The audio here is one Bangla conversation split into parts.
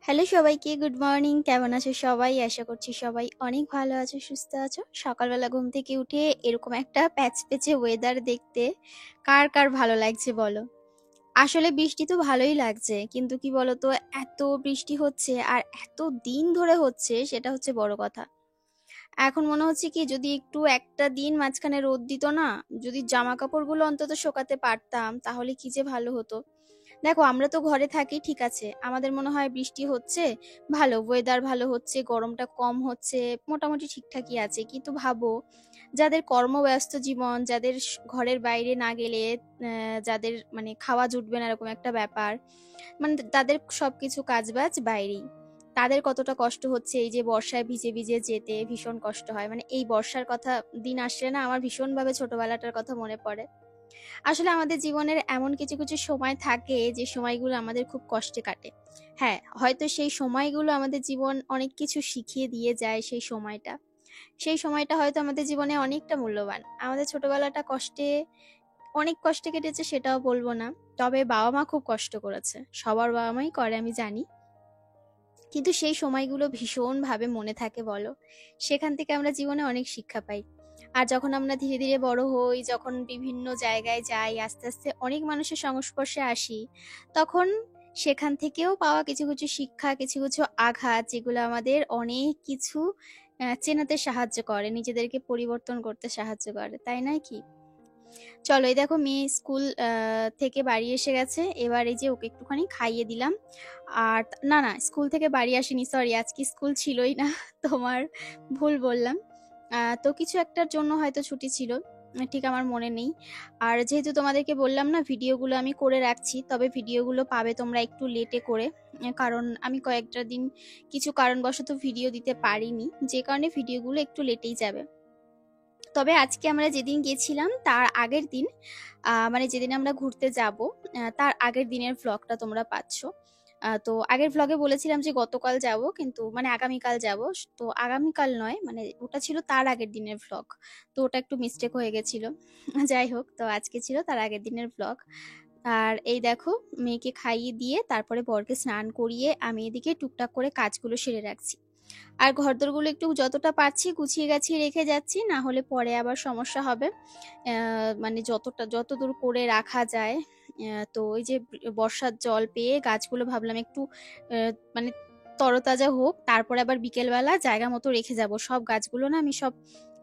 হ্যালো সবাইকে, গুড মর্নিং। কেমন আছো সবাই? আশা করছি সবাই অনেক ভালো আছো, সুস্থ আছো। সকালবেলা ঘুম থেকে উঠে এরকম একটা প্যাচপ্যাচে ওয়েদার দেখতে কার কার ভালো লাগছে বলো? আসলে বৃষ্টি তো ভালোই লাগছে, কিন্তু কি বলতো, এত বৃষ্টি হচ্ছে আর এত দিন ধরে হচ্ছে, সেটা হচ্ছে বড় কথা। এখন মনে হচ্ছে কি, যদি একটু একটা দিন মাঝখানে রোদ দিত না, যদি জামা কাপড়গুলো অন্তত শোকাতে পারতাম, তাহলে কি যে ভালো হতো। দেখো, আমরা তো ঘরে থাকি, ঠিক আছে, আমাদের মনে হয় বৃষ্টি হচ্ছে, ভালো ওয়েদার, ভালো হচ্ছে, গরমটা কম হচ্ছে, মোটামুটি ঠিকঠাকই আছে। কিন্তু ভাবো, যাদের কর্মব্যস্ত জীবন, যাদের ঘরের বাইরে না গেলে যাদের মানে খাওয়া জুটবে না, এরকম একটা ব্যাপার, মানে তাদের সবকিছু কাজবাজ বাইরেই, তাদের কতটা কষ্ট হচ্ছে। এই যে বর্ষায় ভিজে ভিজে যেতে ভীষণ কষ্ট হয়। মানে এই বর্ষার কথা দিন আসলে না, আমার ভীষণভাবে ছোটবেলাটার কথা মনে পড়ে। আসলে আমাদের জীবনের এমন কিছু কিছু সময় থাকে, যে সময়গুলো আমাদের খুব কষ্টে কাটে। হ্যাঁ, হয়তো সেই সময়গুলো আমাদের জীবন অনেক কিছু শিখিয়ে দিয়ে যায়। সেই সময়টা হয়তো আমাদের জীবনে অনেকটা মূল্যবান। আমাদের ছোটবেলাটা অনেক কষ্টে কেটেছে, সেটাও বলবো না। তবে বাবা মা খুব কষ্ট করেছে, সবার বাবা মাই করে আমি জানি। কিন্তু সেই সময়গুলো ভীষণভাবে মনে থাকে বলো। সেখান থেকে আমরা জীবনে অনেক শিক্ষা পাই। আর যখন আমরা ধীরে ধীরে বড় হই, যখন বিভিন্ন জায়গায় যাই, আস্তে আস্তে অনেক মানুষের সংস্পর্শে আসি, তখন সেখান থেকেও পাওয়া কিছু কিছু শিক্ষা, কিছু কিছু আঘাত, যেগুলো আমাদের অনেক কিছু চেনাতে সাহায্য করে, নিজেদেরকে পরিবর্তন করতে সাহায্য করে, তাই নয় কি? চলো, এই দেখো, মেয়ে স্কুল থেকে বাড়ি এসে গেছে। এবার এই যে ওকে একটুখানি খাইয়ে দিলাম। আর না না, স্কুল থেকে বাড়ি আসেনি, সরি, আজকে স্কুল ছিলই না। তোমার ভুল বললাম। তো কিছু একটার জন্য হয়তো ছুটি ছিল, ঠিক আমার মনে নেই। আর যেহেতু তোমাদেরকে বললাম না, ভিডিওগুলো আমি করে রাখছি, তবে ভিডিওগুলো পাবে তোমরা একটু লেটে করে। কারণ আমি কয়েকটা দিন কিছু কারণবশত ভিডিও দিতে পারিনি, যে কারণে ভিডিওগুলো একটু লেটেই যাবে। তবে আজকে আমরা যেদিন গেছিলাম তার আগের দিন, মানে যেদিন আমরা ঘুরতে যাব, তার আগের দিনের ভ্লগটা তোমরা পাচ্ছ। তো আগের ভ্লগে বলেছিলাম যে গতকাল যাব, কিন্তু মানে আগামীকাল যাব। তো আগামীকাল নয়, মানে ওটা ছিল তার আগের দিনের ভ্লগ। তো ওটা একটু মিস্টেক হয়ে গেছিল। যাই হোক, তো আজকে ছিল তার আগের দিনের ভ্লগ। আর এই দেখো, মেয়েকে খাইয়ে দিয়ে তারপরে বরকে স্নান করিয়ে আমি এদিকে টুকটাক করে কাজগুলো সেরে রাখছি। আর ঘরদোরগুলো একটু যতটা পারছি গুছিয়ে গাছিয়ে রেখে যাচ্ছি, না হলে পরে আবার সমস্যা হবে। মানে যতদূর করে রাখা যায়। তো ওই যে বর্ষার জল পেয়ে গাছগুলো ভাবলাম একটু মানে তরতাজা হোক, তারপরে আবার বিকেলবেলা জায়গা মতো রেখে যাব। সব গাছগুলো না আমি সব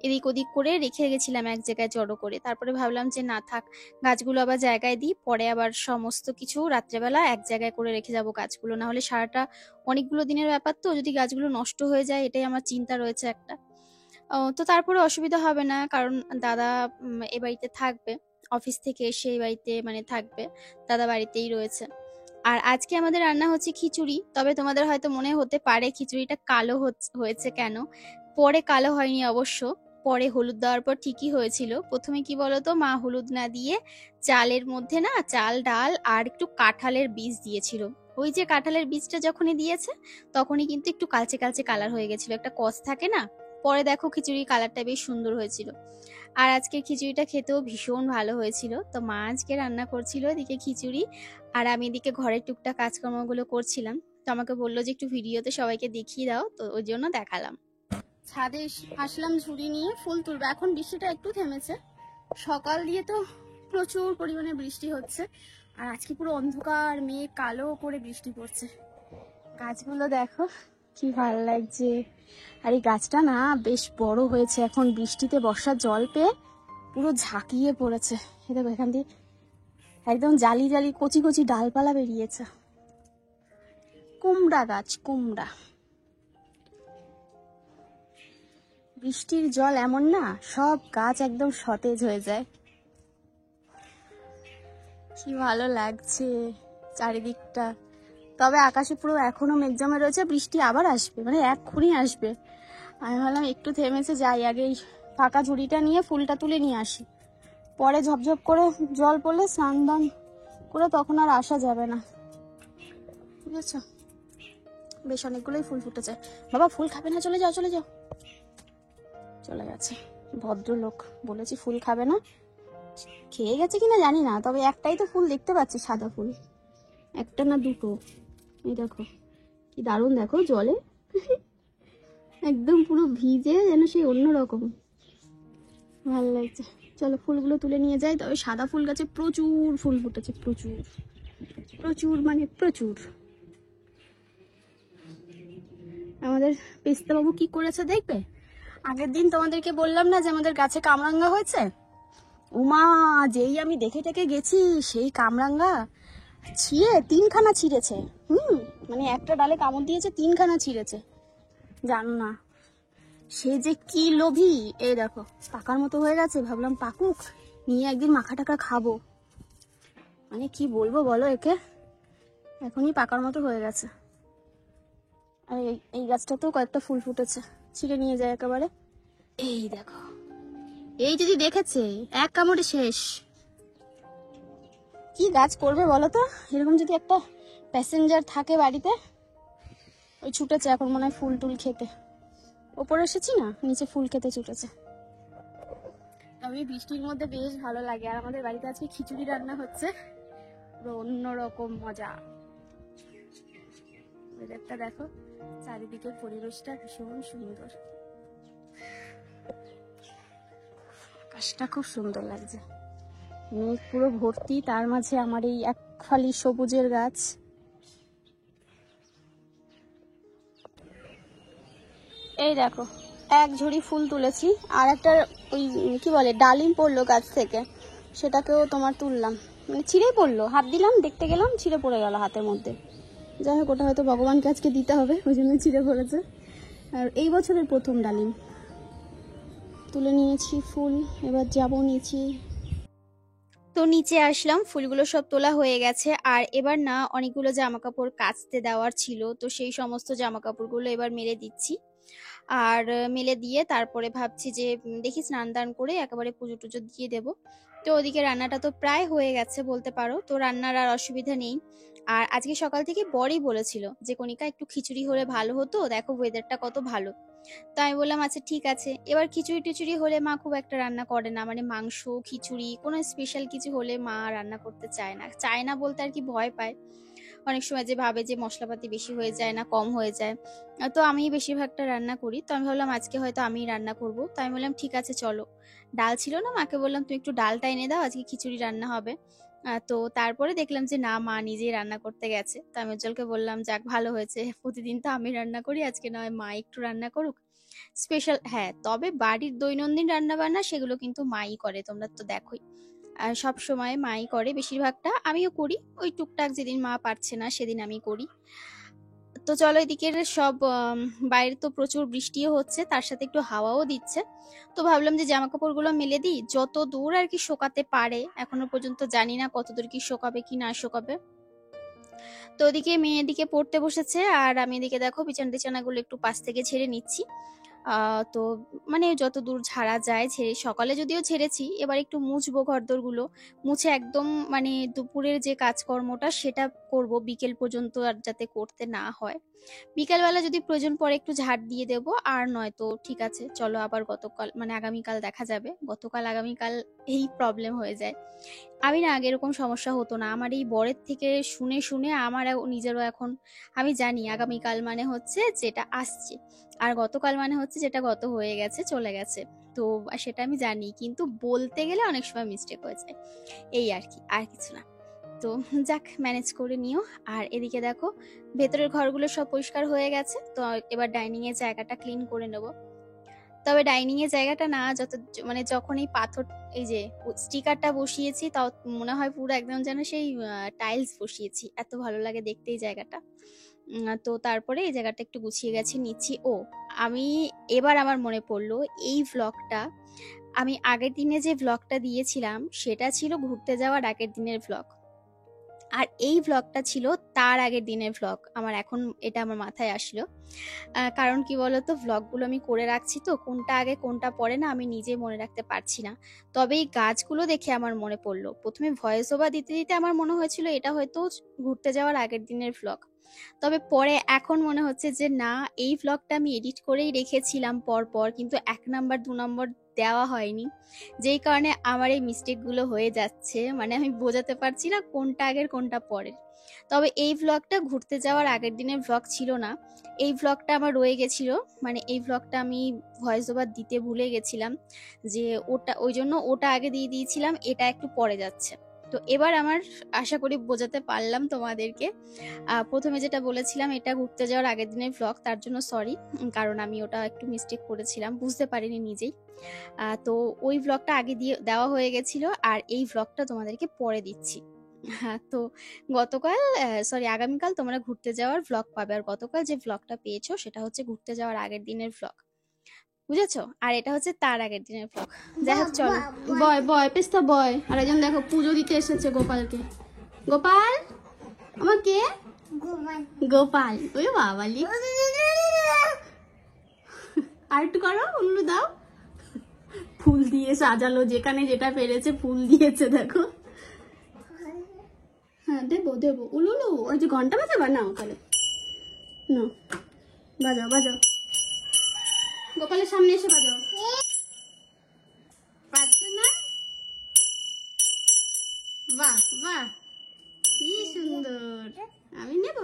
এদিক ওদিক করে রেখে গেছিলাম এক জায়গায় জড়ো করে, তারপরে ভাবলাম যে না থাক, গাছগুলো আবার জায়গায় দিই, পরে আবার সমস্ত কিছু রাত্রেবেলা এক জায়গায় করে রেখে যাব গাছগুলো, না হলে সারাটা অনেকগুলো দিনের ব্যাপার, তো যদি গাছগুলো নষ্ট হয়ে যায়, এটাই আমার চিন্তা রয়েছে একটা। তো তারপরে অসুবিধা হবে না, কারণ দাদা এ বাড়িতে থাকবে, অফিস থেকে এসে এই বাড়িতে মানে থাকবে, দাদা বাড়িতেই রয়েছে। আর আজকে আমাদের রান্না হচ্ছে খিচুড়ি। তবে তোমাদের হয়তো মনে হতে পারে খিচুড়িটা কালো হয়েছে কেন। পরে কালো হয়নি অবশ্য, পরে হলুদ দেওয়ার পর ঠিকই হয়েছিল। প্রথমে কি বলতো, মা হলুদ না দিয়ে চালের মধ্যে না চাল, ডাল আর একটু কাঁঠালের বীজ দিয়েছিল। ওই যে কাঁঠালের বীজটা যখনই দিয়েছে, তখনই কিন্তু একটু কালচে কালচে কালার হয়ে গেছিল, একটা কস থাকে না। পরে দেখো খিচুড়ির কালারটা বেশ সুন্দর হয়েছিল। আর আজকে খিচুড়িটা খেতেও ভীষণ ভালো হয়েছিল। তো মা আজকে রান্না করছিল এদিকে খিচুড়ি, আর আমি এদিকে ঘরের টুকটাক কাজকর্মগুলো করছিলাম। তো আমাকে বললো যে একটু ভিডিওতে সবাইকে দেখিয়ে দাও, তো ওই জন্য দেখালাম। ছাদে আসলাম ঝুড়ি নিয়ে ফুল তুলবো। এখন বৃষ্টিটা একটু থেমেছে, সকাল দিয়ে তো প্রচুর পরিমাণে বৃষ্টি হচ্ছে। আর আজকে পুরো অন্ধকার, মেঘ কালো করে বৃষ্টি পড়ছে। গাছগুলো দেখো কি ভালো লাগছে। আর এই গাছটা না বেশ বড় হয়েছে, এখন বৃষ্টিতে বর্ষার জল পেয়ে পুরো ঝাঁকিয়ে পড়েছে। এই দেখো, এখান দিয়ে একদম জালি জালি কচি কচি ডালপালা বেরিয়েছে। কুমড়া গাছ, কুমড়া। বৃষ্টির জল এমন না, সব গাছ একদম সতেজ হয়ে যায়। কি ভালো লাগছে চারিদিকটা। তবে আকাশে পুরো এখনো মেঘ জমে রয়েছে, বৃষ্টি আবার আসবে, মানে এক্ষুনি আসবে। আমি ভাবলাম একটু থেমেছে, যাই আগে এই ফাঁকা ঝুড়িটা নিয়ে ফুলটা তুলে নিয়ে আসি, পরে ঝপঝপ করে জল পড়লে স্নান দান করে তখন আর আসা যাবে না, বুঝেছ? বেশ অনেকগুলোই ফুল ফুটেছে। বাবা ফুল খাবে না, চলে যাও চলে যাও। চলে গেছে ভদ্রলোক, বলেছি ফুল খাবে না, খেয়ে গেছে কিনা জানি না, তবে একটাই তো ফুল দেখতে পাচ্ছি, সাদা ফুল, একটা না দুটো। এই দেখো, কি দারুণ দেখো জলে একদম পুরো ভিজে যেন সেই অন্যরকম ভালো লাগছে। চলো ফুলগুলো তুলে নিয়ে যাই। তবে সাদা ফুল গাছে প্রচুর ফুল ফুটেছে, প্রচুর প্রচুর মানে প্রচুর। আমাদের পেস্তা বাবু কি করেছে দেখবে? আগের দিন তোমাদেরকে বললাম না যে আমাদের গাছে কামরাঙ্গা হয়েছে? উমা, যেই আমি দেখে টেকে গেছি সেই কামরাঙ্গা ছিঁড়ে 3খানা ছিঁড়েছে। মানে একটা ডালে কামড় দিয়েছে, 3খানা ছিঁড়েছে। জানো না সে যে কি লোভী। এই দেখো পাকার মতো হয়ে গেছে, ভাবলাম পাকুক, নিয়ে একদিন মাখা টাকা খাবো। মানে কি বলবো বলো একে, এখনই পাকার মতো হয়ে গেছে। আর এই গাছটাতেও কয়েকটা ফুল ফুটেছে, ছিঁড়ে নিয়ে যায় একেবারে। এই দেখো, এই যদি দেখেছে এক কামড়ে শেষ। কি গাছ করবে বলো তো? এরকম যদি একটা প্যাসেঞ্জার থাকে বাড়িতে। ওই ছুটেছে এখন মনে হয় ফুল টুল খেতে। ওপরে এসেছি না, নিচে ফুল খেতে ছুটেছে। তবে বৃষ্টির মধ্যে বেশ ভালো লাগে। আর আমাদের বাড়িতে আজকে খিচুড়ি রান্না হচ্ছে, পুরো অন্যরকম মজা। ওয়েদারটা দেখো, চারিদিকের পরিবেশটা ভীষণ সুন্দর, আকাশটা খুব সুন্দর লাগছে, মেঘ পুরো ভর্তি, তার মাঝে আমার এই এক ফালি সবুজের গাছ। এই দেখো এক ঝুড়ি ফুল তুলেছি, আর একটা ওই কি বলে ডালিম পড়লো গাছ থেকে, সেটাকেও তোমার তুললাম, মানে ছিঁড়েই পড়লো, হাত দিলাম, দেখতে গেলাম ছিঁড়ে পড়ে গেল হাতের মধ্যে। যাই হোক, ওটা হয়তো ভগবানকে আজকে দিতে হবে, ওই জন্য ছিঁড়ে পড়েছে। আর এই বছরের প্রথম ডালিম তুলে নিয়েছি ফুল, এবার যাবো নিচে। তো নিচে আসলাম, ফুলগুলো সব তোলা হয়ে গেছে। আর এবার না অনেকগুলো জামা কাপড় কাচতে দেওয়ার ছিল, তো সেই সমস্ত জামা কাপড়গুলো এবার মেলে দিচ্ছি। আর মেলে দিয়ে তারপরে ভাবছি যে দেখি স্নান দান করে একেবারে পুজো টুজো দিয়ে দেব। তো ওদিকে রান্নাটা তো প্রায় হয়ে গেছে বলতে পারো, তো রান্নার আর অসুবিধা নেই। আর আজকে সকাল থেকে বরই বলেছিল যে কণিকা একটু খিচুড়ি হলে ভালো হতো, দেখো ওয়েদারটা কত ভালো। তো আমি বললাম আচ্ছা ঠিক আছে। এবার খিচুড়ি টিচুড়ি হলে মা খুব একটা রান্না করে না, মানে মাংস খিচুড়ি কোনো স্পেশাল কিছু হলে মা রান্না করতে চায় না বলতে আর কি ভয় পায়। অনেক সময় যে ভাবে যে মশলাপাতি বেশি হয়ে যায় না কম হয়ে যায়। তো আমি বেশিরভাগটা রান্না করি, তো আমি ভাবলাম আজকে হয়তো আমি রান্না করব। তো আমি বললাম ঠিক আছে চলো, ডাল ছিল না, মাকে বললাম তুমি একটু ডালটা এনে দাও, আজকে খিচুড়ি রান্না হবে। তো তারপরে দেখলাম যে না, মা নিজেই রান্না করতে গেছে। তো আমি উজ্জ্বলকে বললাম যাক ভালো হয়েছে, প্রতিদিন তো আমি রান্না করি, আজকে নয় মা একটু রান্না করুক স্পেশাল। হ্যাঁ, তবে বাড়ির দৈনন্দিন রান্না বান্না সেগুলো কিন্তু মাই করে, তোমরা তো দেখোই। আর সব সময় মাই করে, বেশিরভাগটা আমিও করি, ওই টুকটাক যেদিন মা পারছে না সেদিন আমি করি। তো চলো, এদিকের সব বাইরে তো প্রচুর বৃষ্টিও হচ্ছে, তার সাথে একটু হাওয়াও দিচ্ছে। তো ভাবলাম যে জামা কাপড়গুলো মেলে দিই, যত দূর আর কি শোকাতে পারে, এখনো পর্যন্ত জানি না কত দূর কি শোকাবে কি না শোকাবে। তো ওদিকে মেয়ে এদিকে পড়তে বসেছে, আর আমি এদিকে দেখো বিছানা টিছানাগুলো একটু পাশ থেকে ঝেড়ে নিচ্ছি। তো মানে যত দূর ঝাড়া যায় ঝেড়ে, সকালে যদিও ঝেড়েছি, এবার একটু মুছবো ঘরদোরগুলো, মুছে একদম মানে দুপুরের যে কাজকর্মটা সেটা করব, বিকেল পর্যন্ত আর যাতে করতে না হয়। বিকেলবেলা যদি প্রয়োজন পড়ে একটু ঝাড় দিয়ে দেব, আর নয় তো ঠিক আছে চলো, আবার গতকাল মানে আগামীকাল দেখা যাবে। গতকাল আগামীকাল এই প্রবলেম হয়ে যায়। আমি না আগে এরকম সমস্যা হতো না, আমার এই বরের থেকে শুনে শুনে আমার নিজেরও এখন আমি জানি আগামীকাল মানে হচ্ছে যেটা আসছে, আর গতকাল মানে হচ্ছে যেটা গত হয়ে গেছে চলে গেছে। তো সেটা আমি জানি, কিন্তু বলতে গেলে অনেক সময় মিস্টেক হয়ে যায়, এই আর কি, আর কিছু না। তো যাক, ম্যানেজ করে নিও। আর এদিকে দেখো ভেতরের ঘরগুলো সব পরিষ্কার হয়ে গেছে, তো এবার ডাইনিং এর জায়গাটা ক্লিন করে নেব। তবে ডাইনিং এর জায়গাটা না, মানে যখন এই পাথর, এই যে স্টিকারটা বসিয়েছি, তাও মনে হয় পুরো একদম যেন সেই টাইলস বসিয়েছি, এত ভালো লাগে দেখতে এই জায়গাটা। তো তারপরে এই জায়গাটা একটু গুছিয়ে গেছে নিচ্ছি। ও আমি এবার আমার মনে পড়লো, এই ভ্লগটা আমি আগের দিনে যে ভ্লগটা দিয়েছিলাম সেটা ছিল ঘুরতে যাওয়ার আগের দিনের ভ্লগ, আর এই ভ্লগটা ছিল তার আগের দিনের ভ্লগ। এখন এটা আমার মাথায় আসলো, কারণ কি বলতো, ভ্লগগুলো আমি করে রাখছি, তো কোনটা আগে কোনটা পরে না আমি নিজে মনে রাখতে পারছি না। তবে এই গাছগুলো দেখে আমার মনে পড়লো, প্রথমে ভয়েস ওভার দিতে দিতে আমার মনে হয়েছিল এটা হয়তো ঘুরতে যাওয়ার আগের দিনের ভ্লগ। তবে পরে এখন মনে হচ্ছে যে না, এই ভ্লগটা আমি এডিট করেই রেখেছিলাম পর পর, কিন্তু 1 নম্বর 2 নম্বর দেওয়া হয়নি, যেই কারণে আমার এই মিস্টেকগুলো হয়ে যাচ্ছে, মানে আমি বোঝাতে পারছি না কোনটা আগের কোনটা পরের। তবে এই ভ্লগটা ঘুরতে যাওয়ার আগের দিনের ভ্লগ ছিল না, এই ভ্লগটা আমার রয়ে গেছিল। মানে এই ভ্লগটা আমি ভয়েস ওভার দিতে ভুলে গেছিলাম, যে ওটা ওই জন্য ওটা আগে দিয়ে দিয়েছিলাম, এটা একটু পরে যাচ্ছে। তো এবার আমার আশা করি বোঝাতে পারলাম তোমাদেরকে। প্রথমে যেটা বলেছিলাম এটা ঘুরতে যাওয়ার আগের দিনের ভ্লগ, তার জন্য সরি, কারণ আমি ওটা একটু মিস্টেক করেছিলাম, বুঝতে পারিনি নিজেই। তো ওই ভ্লগটা আগে দিয়ে দেওয়া হয়ে গেছিল, আর এই ভ্লগটা তোমাদেরকে পরে দিচ্ছি। হ্যাঁ, তো গতকাল সরি আগামীকাল তোমরা ঘুরতে যাওয়ার ভ্লগ পাবে, আর গতকাল যে ভ্লগটা পেয়েছো সেটা হচ্ছে ঘুরতে যাওয়ার আগের দিনের ভ্লগ, বুঝেছো? আর এটা হচ্ছে তার আগের দিনের ভ্লগ। যাই হোক চলো, বয় বয় পেস্তা বয়। আর একজন দেখো পুজো দিতে এসেছে গোপালকে। গোপাল আমার কে? গোপাল। ওই বাবালি, আর একটু করো, উল্লু দাও। ফুল দিয়ে সাজালো, যেখানে যেটা পেরেছে ফুল দিয়েছে দেখো। হ্যাঁ দেবো দেবো, উলুলু ওই যে ঘন্টা বাজাবা না, ওখানে না, বাজাও বাজাও, গোপালের সামনে এসে বাজাও। পারছো না? বাহ বাহ, কি সুন্দর। আমি নেব,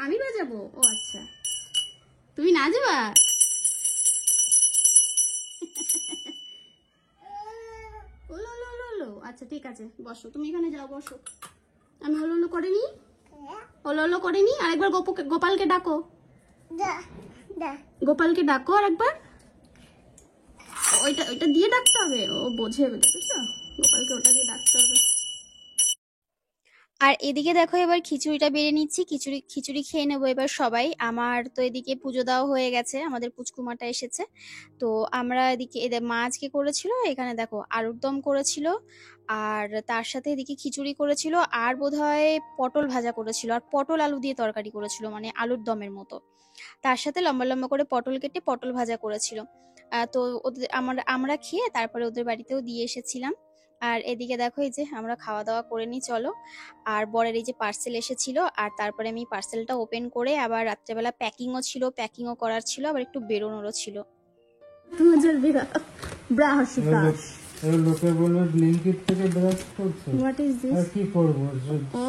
আমি বাজাবো। ও আচ্ছা, তুমি নাচবা? ওলো ওলো ওলো ওলো, আচ্ছা ঠিক আছে, বসো তুমি এখানে, যাও বসো। আমি ওলো ওলো করে নি, ওলো ওলো করে নি। আরেকবার গোপালকে ডাকো, গোপালকে ডাকো আর একবার। ওইটা ওইটা দিয়ে ডাকতে হবে, ও বোঝে, বুঝেছো? গোপালকে ওটা দিয়ে ডাকতে হবে। আর এদিকে দেখো এবার খিচুড়িটা বেড়ে নিচ্ছি, খিচুড়ি খিচুড়ি খেয়ে নেবো এবার সবাই। আমার তো এদিকে পুজো দেওয়া হয়ে গেছে, আমাদের পুচকুমাটা এসেছে। তো আমরা এদিকে এদের মা আজকে করেছিল, এখানে দেখো আলুর দম করেছিল, আর তার সাথে এদিকে খিচুড়ি করেছিল, আর বোধহয় পটল ভাজা করেছিল, আর পটল আলু দিয়ে তরকারি করেছিল, মানে আলুর দমের মতো। তার সাথে লম্বা লম্বা করে পটল কেটে পটল ভাজা করেছিল। তো ওদের আমরা খেয়ে তারপরে ওদের বাড়িতেও দিয়ে এসেছিলাম। আর এদিকে দেখো এই যে আমরা খাওয়া দাওয়া করে নিই চলো। আর বরের এই যে পার্সেল এসেছিল, আর তারপরে আমি পার্সেলটা ওপেন করে আবার রাত্রেবেলা প্যাকিংও ছিল, প্যাকিংও করার ছিল, আবার একটু বেরোনোরও ছিল। লোকে বলবে ব্লিঙ্কিট থেকে ব্রাশ করছে। What is this? আর কি করব? ও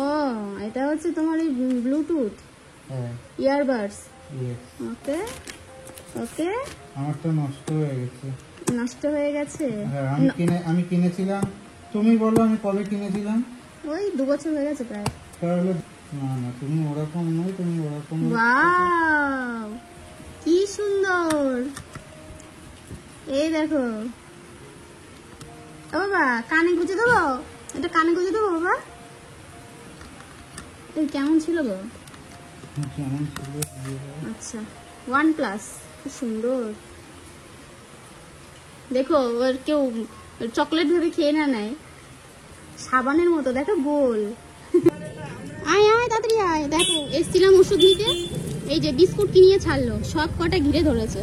এটা হচ্ছে তোমার এই ব্লুটুথ ইয়ারবাডস। ওকে ওকে, আমারটা নষ্ট হয়ে গেছে। নষ্ট হয়ে গেছে? হ্যাঁ, আমি কিনেছিলাম। তুমি বলো আমি কবে কিনেছিলাম? ওই 2 বছর হয়ে গেছে প্রায়। তাহলে না না, তুমি ওরকম নয়, তুমি ওরকম। ওয়াও কি সুন্দর, এই দেখো। ও বাবা কানে গুজে দেবো, এটা কানে গুজে দেবো বাবা। এই কেমন ছিল গো? কেমন ছিল? আচ্ছা OnePlus, খুব সুন্দর। দেখো ওর কেউ চকলেট ভেবে খেয়ে না নেয়, সাবানের মতো দেখো গোল। আয় আয় তাড়াতাড়ি আয়, দেখো এসছিলাম ওষুধ নিতে, এই যে বিস্কুট কিনিয়ে ছাড়লো, সব কটা ঘিরে ধরেছে।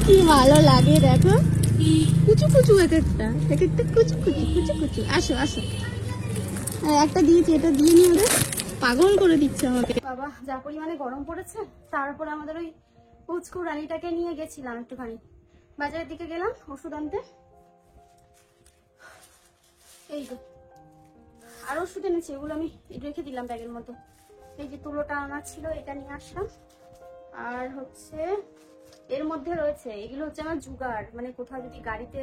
কি ভালো লাগে দেখো, কুচু কুচু এক একটা কুচু কুচু কুচু কুচু। আসো আসো, একটা দিয়েছি, এটা দিয়ে নিয়ে ওদের পাগল করে দিচ্ছে আমাকে। বাবা যা পরিমাণে গরম পড়েছে, তারপরে আমাদের ওই পুচকু রানীটাকে নিয়ে গেছিলাম একটুখানি বাজারের দিকে, গেলাম ওষুধ আনতে। এই যে আর ওষুধ এনেছি, এগুলো আমি রেখে দিলাম ব্যাগের মতো। এই যে তুলোটা আনা ছিল, এটা নিয়ে আসলাম। আর হচ্ছে এর মধ্যে রয়েছে, এগুলো হচ্ছে আমার জুগাড়, মানে কোথাও যদি গাড়িতে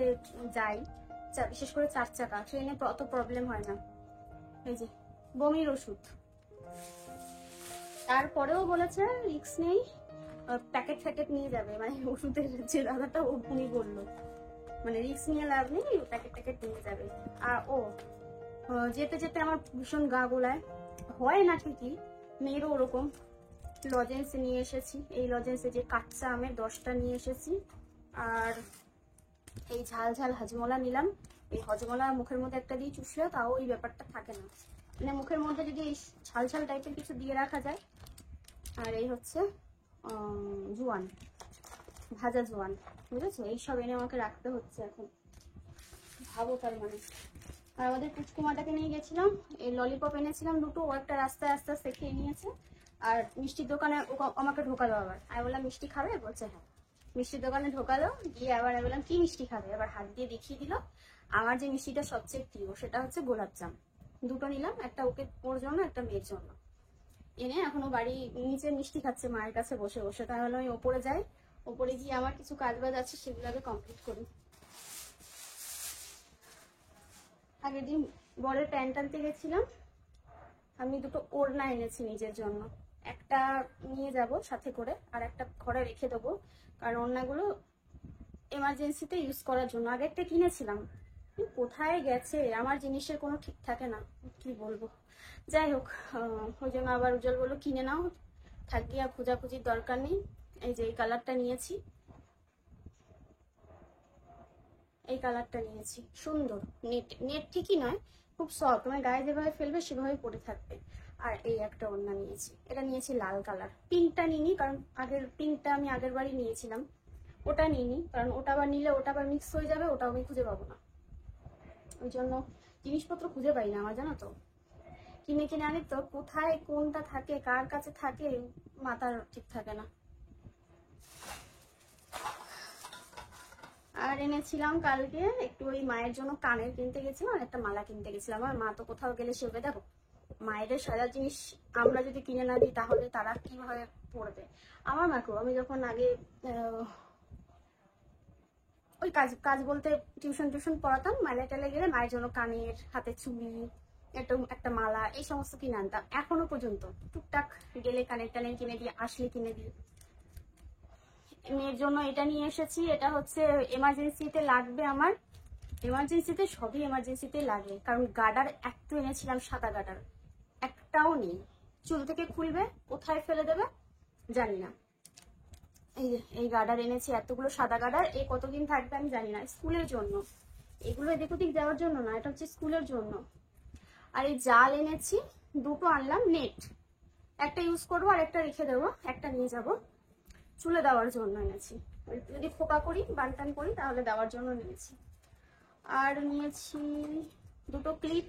যাই, বিশেষ করে 4 চাকা, ট্রেনে অত প্রবলেম হয় না। এই যে বমির ওষুধ। তারপরেও বলেছে রিস্ক নেই, প্যাকেট ফ্যাকেট নিয়ে যাবে, মানে ওষুধের যে দাদাটা উনি বললো, মানে রিস্ক নিয়ে লাভ নেই, প্যাকেট ট্যাকেট নিয়ে যাবে। আর যেতে যেতে আমার ভীষণ গা গোলায়, হয় না ঠিকই, মেয়েরও ওরকম। লজেন্স নিয়ে এসেছি, এই লজেন্সে যে কাঁচা আমের 10টা নিয়ে এসেছি। আর এই ঝাল ঝাল হজমলা নিলাম, এই হজমলা মুখের মধ্যে একটা দিয়ে চুষলেও তাও এই ব্যাপারটা থাকে না, মানে মুখের মধ্যে যদি এই ঝাল ঝাল টাইপের কিছু দিয়ে রাখা যায়। আর এই হচ্ছে জোয়ান, ভাজা জোয়ান, বুঝেছো? এইসব এনে আমাকে রাখতে হচ্ছে এখন, ভাবো তার মানে। আর আমাদের পুচকুমাটাকে নিয়ে গেছিলাম, এই ললিপপ এনেছিলাম 2টো, ও একটা রাস্তায় আস্তে আস্তে খেয়ে নিয়েছে। আর মিষ্টির দোকানে আমাকে ঢোকালো আবার, আমি বললাম মিষ্টি খাবে, বলছে হ্যাঁ। মিষ্টির দোকানে ঢোকালো, গিয়ে আবার আমি বললাম কি মিষ্টি খাবে, এবার হাত দিয়ে দেখিয়ে দিল আমার যে মিষ্টিটা সবচেয়ে প্রিয়, সেটা হচ্ছে গোলাপজাম। দুটো নিলাম, একটা ওর জন্য, একটা মেয়ের জন্য। এনে এখনো বাড়ি নিচে মিষ্টি খাচ্ছে মায়ের কাছে বসে বসে। তাহলে আমি ওপরে যাই, ওপরে গিয়ে আমার কিছু কাজ বাজ আছে সেগুলো আগে কমপ্লিট করি। আগের দিন বরের প্যান্ট আনতে গেছিলাম, আমি দুটো ওড়না এনেছি নিজের জন্য। একটা নিয়ে যাব সাথে করে, আর একটা ঘরে রেখে দেবো, কারণ ওড়নাগুলো এমার্জেন্সিতে ইউজ করার জন্য। আগেরটা কিনেছিলাম, কোথায় গেছে, আমার জিনিসের কোনো ঠিক থাকে না, কি বলবো। যাই হোক, ওই জন্য আবার উজ্জ্বল বললো কিনে নাও, থাকি আর খোঁজাখুঁজির দরকার নেই। এই যে এই কালারটা নিয়েছি, এই কালারটা নিয়েছি, সুন্দর। নেট নেট ঠিকই নয়, খুব সফট, মানে গায়ে যেভাবে ফেলবে সেভাবে পরে থাকবে। আর এই একটা ওড়না নিয়েছি, এটা নিয়েছি লাল কালার। পিঙ্কটা নিইনি, কারণ আগের পিঙ্কটা আমি আগের বারই নিয়েছিলাম, ওটা নিইনি, কারণ ওটা আবার নিলে ওটা আবার মিক্স হয়ে যাবে, ওটাও আমি খুঁজে পাবো না। ওই জন্য জিনিসপত্র খুঁজে পাই না আমার, জানো তো। কিনে কিনে আনি তো, কোথায় কোনটা থাকে, কার কাছে থাকে, মাথার ঠিক থাকে না। আর এনেছিলাম কালকে একটু ওই মায়ের জন্য কানের কিনতে গেছিলাম, আর একটা মালা কিনতে গেছিলাম। আর মা তো কোথাও গেলে সেবে, দেখো মায়েদের সাজার জিনিস আমরা যদি কিনে না দিই তাহলে তারা কিভাবে পড়বে। আমার মাকেও আমি যখন আগে ওই কাজ কাজ বলতে টিউশন পড়াতাম, মেলায় টেলায় গেলে মায়ের জন্য কানের, হাতে চুড়ি, একটা মালা, এই সমস্ত কিনে আনতাম। এখনো পর্যন্ত টুকটাক গেলে কানের টানের কিনে দিই, আসলে কিনে দিই। মেয়ের জন্য এটা নিয়ে এসেছি, এটা হচ্ছে এমার্জেন্সিতে লাগবে আমার। এমার্জেন্সিতে সবই এমার্জেন্সিতে লাগে, কারণ গার্ডার একটা এনেছিলাম, সাদা গার্ডার একটাও নেই। চুল থেকে খুলবে, কোথায় ফেলে দেবে জানি না। এই গার্ডার এনেছি, এতগুলো সাদা গার্ডার, এই কতদিন থাকবে আমি জানি না। স্কুলের জন্য এগুলো, এদিক ওদিক যাওয়ার জন্য না, এটা হচ্ছে স্কুলের জন্য। আর এই জাল এনেছি, দুটো আনলাম নেট, একটা ইউজ করবো আর একটা রেখে দেবো, একটা নিয়ে যাব চুলে দেওয়ার জন্য এনেছি। যদি ফোকা করি, বানটান করি, তাহলে দেওয়ার জন্য নিয়েছি। আর নিয়েছি দুটো ক্লিপ,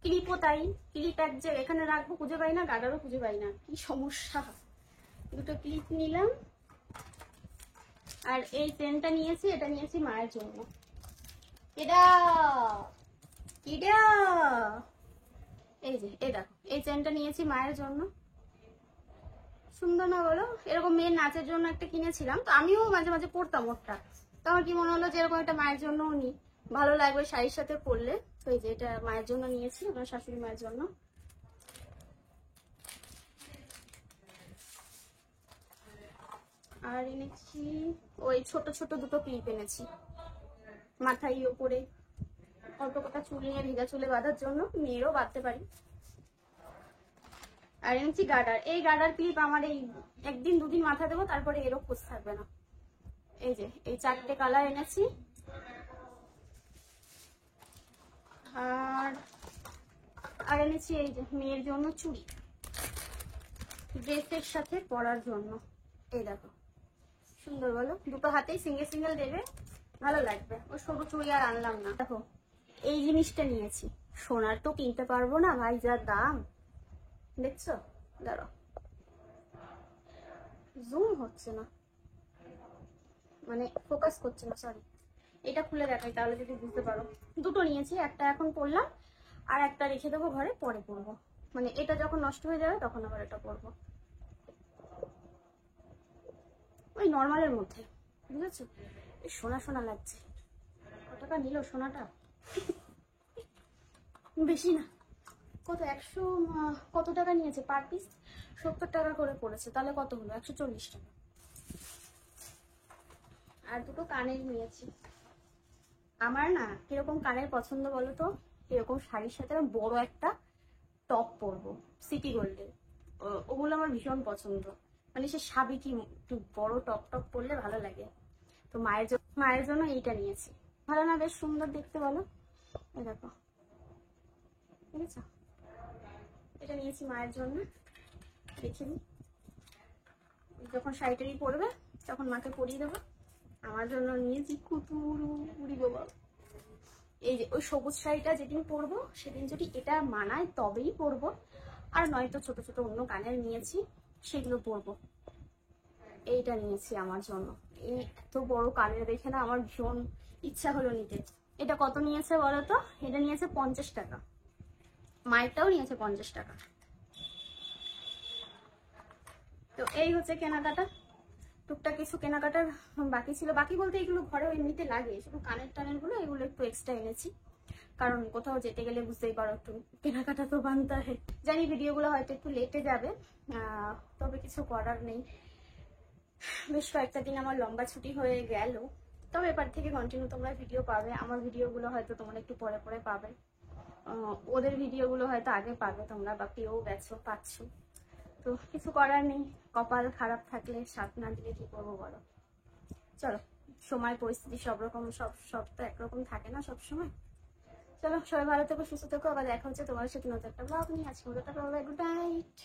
ক্লিপও তাই, ক্লিপ এক যে এখানে রাখবো খুঁজে পাই না, গার্ডারও খুঁজে পাই না, কি সমস্যা। দুটো ক্লিপ নিলাম। আর এই পেনটা নিয়েছি, এটা নিয়েছি মায়ের জন্য। এটা এটা এই যে, এই দেখো, এই চেনটা নিয়েছি মায়ের জন্য। সুন্দর না বলো? এরকম মেয়ের নাচের জন্য একটা কিনেছিলাম, তো আমিও মাঝে মাঝে পরতাম ওটা। তো আমার কি মনে হলো যে এরকম একটা মায়ের জন্যও নিই, ভালো লাগবে শাড়ির সাথে পরলে। তো এই যে এটা মায়ের জন্য নিয়েছি, আমার শাশুড়ি মায়ের জন্য। আর এনেছি ওই ছোট ছোট দুটো ক্লিপ এনেছি, মাথায় ওপরে অল্প কটা চুল নিয়ে ভিজা চুলে বাঁধার জন্য, মেয়েরও বাঁধতে পারি। আর এনেছি গার্ডার, এই গার্ডার ক্লিপ আমার এই একদিন দুদিন মাথা দেবো, তারপরে এরও খোঁজ থাকবে না। এই যে এই চারটে কালার এনেছি। আর এনেছি এই যে মেয়ের জন্য চুড়ি, ড্রেসের সাথে পরার জন্য। এই দেখো, সুন্দর বলো? দুটো হাতেই সিঙ্গেল সিঙ্গেল দেবে, ভালো লাগবে। ও সরু চুড়ি আর আনলাম না। দেখো এই জিনিসটা নিয়েছি, সোনার তো কিনতে পারবো না ভাই, যা দাম। দেখছো, দাঁড়াও, জুম হচ্ছে না, মানে ফোকাস করছে না, সরি। এটা খুলে দেখাই তাহলে যদি বুঝতে পারো। দুটো নিয়েছি, একটা এখন পরলাম আর একটা রেখে দেবো ঘরে, পরে পরবো। মানে এটা যখন নষ্ট হয়ে যাবে তখন আবার এটা পরবো, ওই নর্মালের মধ্যে, বুঝেছো? সোনা সোনা লাগছে। কত টাকা নিল সোনাটা? বেশি না, কত 100 কত টাকা নিয়েছে পার পিস? 70 টাকা করে পড়েছে, তাহলে কত হলো? 140 টাকা। আর দুটো কানের নিয়েছি। আমার না কিরকম কানের পছন্দ বলো তো? এরকম শাড়ির সাথে বড় একটা টপ পরবো, সিটি গোল্ডের, ওগুলো আমার ভীষণ পছন্দ। মানে সে সাবেকি একটু বড় টপ টপ পরলে ভালো লাগে। তো মায়ের জন্য এইটা নিয়েছি। ভালো না? বেশ সুন্দর দেখতে, বলো? এই দেখো, ঠিক আছে, এটা নিয়েছি মায়ের জন্য। দেখে নি, যখন শাড়িটারি পরবে তখন মাকে পরিয়ে দেবো। আমার জন্য নিয়েছি কুতুরি বাবা। এই যে ওই সবুজ শাড়িটা যেদিন পরবো সেদিন যদি এটা মানায় তবেই পরবো, আর নয়তো ছোট ছোট অন্য কানের নিয়েছি সেগুলো পরবো। এইটা নিয়েছি আমার জন্য। এই এত বড় কানের দেখে না আমার ভীষণ ইচ্ছা হলো নিতে। এটা কত নিয়েছে বলো তো? এটা নিয়েছে 50 টাকা। মায়েরটাও নিয়েছে 50 টাকা। তো এই হচ্ছে কেনাকাটা, টুকটাক কিছু কেনাকাটার বাকি ছিল। বাকি বলতে এগুলো ঘরে এমনিতে লাগে, শুধু কানের টানের গুলো এগুলো একটু এক্সট্রা এনেছি, কারণ কোথাও যেতে গেলে বুঝতেই পারো একটু কেনাকাটা তো বানতে হয়। জানি ভিডিওগুলো হয়তো একটু লেটে যাবে, তবে কিছু করার নেই। বেশ কয়েকটা দিন আমার লম্বা ছুটি হয়ে গেল, তবে এবার থেকে কন্টিনিউ তোমরা ভিডিও পাবে। আমার ভিডিওগুলো হয়তো তোমরা একটু পরে পরে পাবে, ওদের ভিডিওগুলো হয়তো আগে পাবে তোমরা, বা পেয়েও গেছো, পাচ্ছ। তো কিছু করার নেই, কপাল খারাপ থাকলে সাথ না দিলে কি করবো বলো। চলো, সময় পরিস্থিতি সব রকম, সব তো একরকম থাকে না সব সময়। চলো, সবাই ভালো থেকো, সুস্থ থেকো, আবার দেখা হচ্ছে তোমার সাথে নতুন একটা ব্লগ নিয়ে। আজকে মতো গুড নাইট।